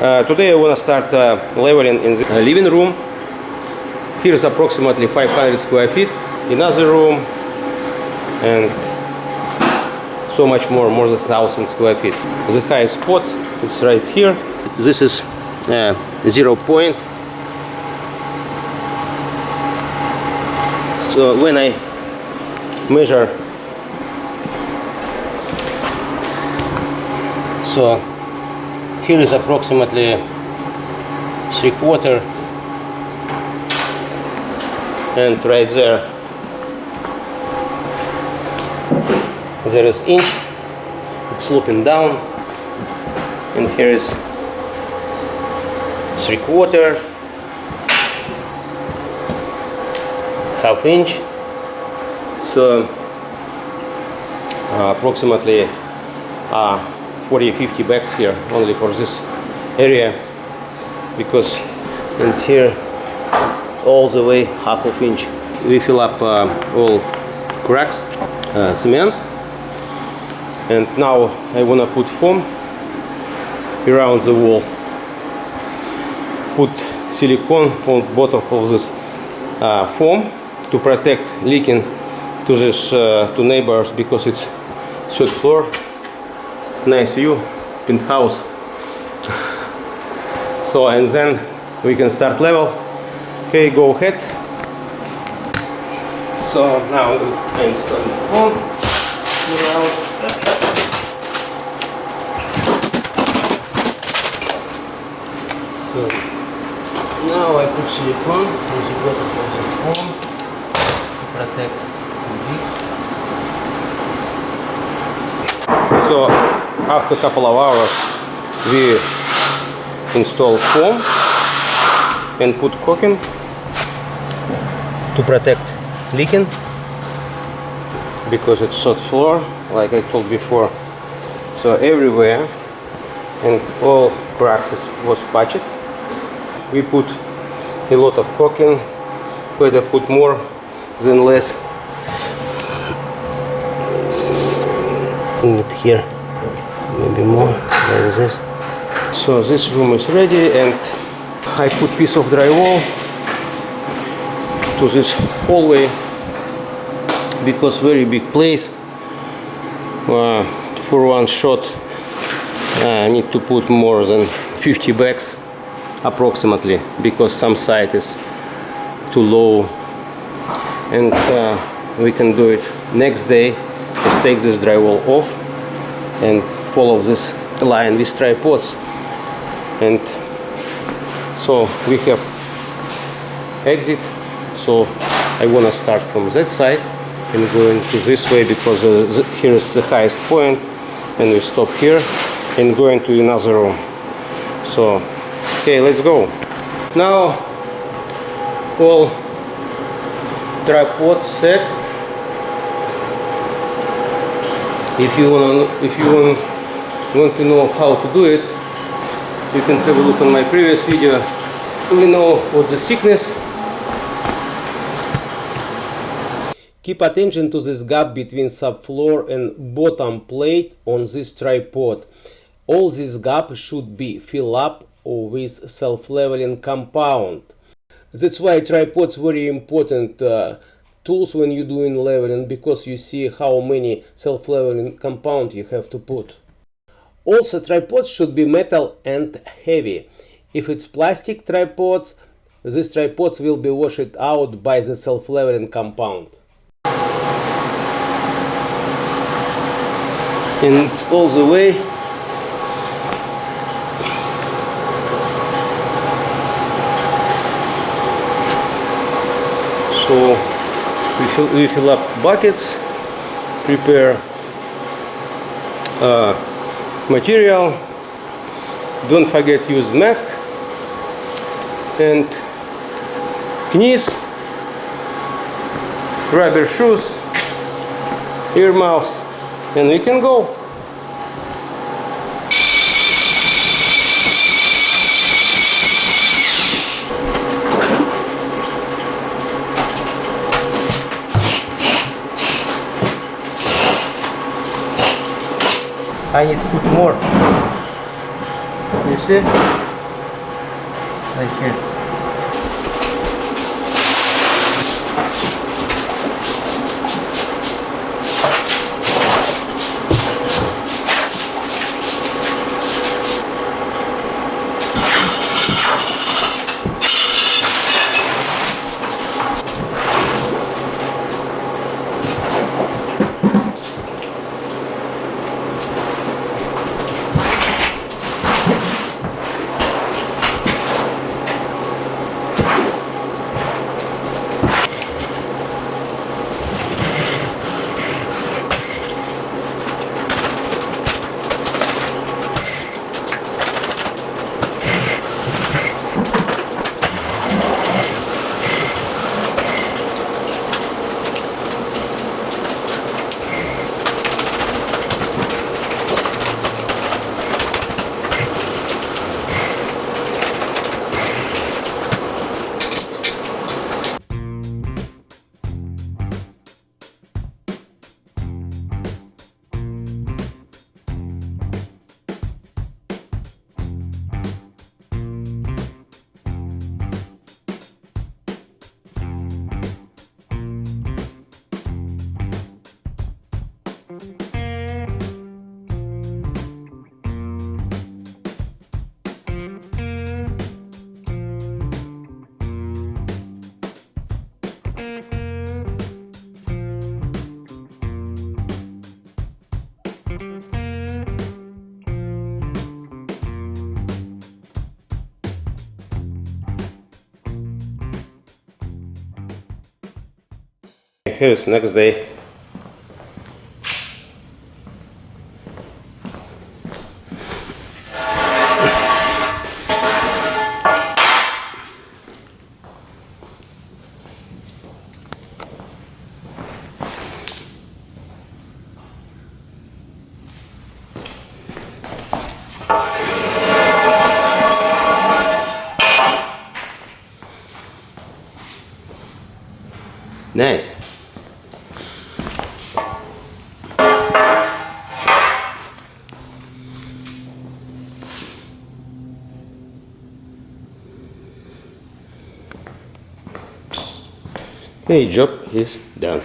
Today I want to start leveling in the living room. Here is approximately 500 square feet. Another room, and so much more than 1,000 square feet. The highest spot is right here. This is 0 point. So when I measure, so here is approximately 3/4, and right there is inch. It's sloping down, and here is 3/4, ½ inch. So approximately 40-50 bags here only for this area, because in here all the way ½ inch. We fill up all cracks, cement, and now I wanna put foam around the wall. Put silicone on bottom of this foam to protect leaking to this to neighbors, because it's third floor. Nice view, penthouse. So, and then we can start level. Okay, go ahead. So now I install the foam around. So now I put silicone on the bottom of the foam to protect the leaks. So after a couple of hours we install foam and put caulking to protect leaking, because it's third floor, like I told before. So everywhere, and all cracks was patched. We put a lot of caulking, better put more than less. Need here maybe more like this. So this room is ready, and I put piece of drywall to this hallway, because very big place. For one shot I need to put more than 50 bags approximately, because some side is too low, and we can do it next day. Just take this drywall off and follow this line with tripods, and so we have exit. So I want to start from that side and going to this way, because here is the highest point, and we stop here and going to another room. So okay, let's go. Now all tripods set. If you want to know how to do it, you can have a look on my previous video. We know what's the thickness. Keep attention to this gap between subfloor and bottom plate on this tripod. All this gap should be filled up with self-leveling compound. That's why tripod's very important tools when you're doing leveling, because you see how many self-leveling compound you have to put. Also, tripods should be metal and heavy. If it's plastic tripods, these tripods will be washed out by the self-leveling compound. And it's all the way. So we fill up buckets, prepare material. Don't forget to use mask and knees, rubber shoes, ear muffs, and we can go. I need to put more. You see? right here. Here's next day. Nice. Okay, job is done.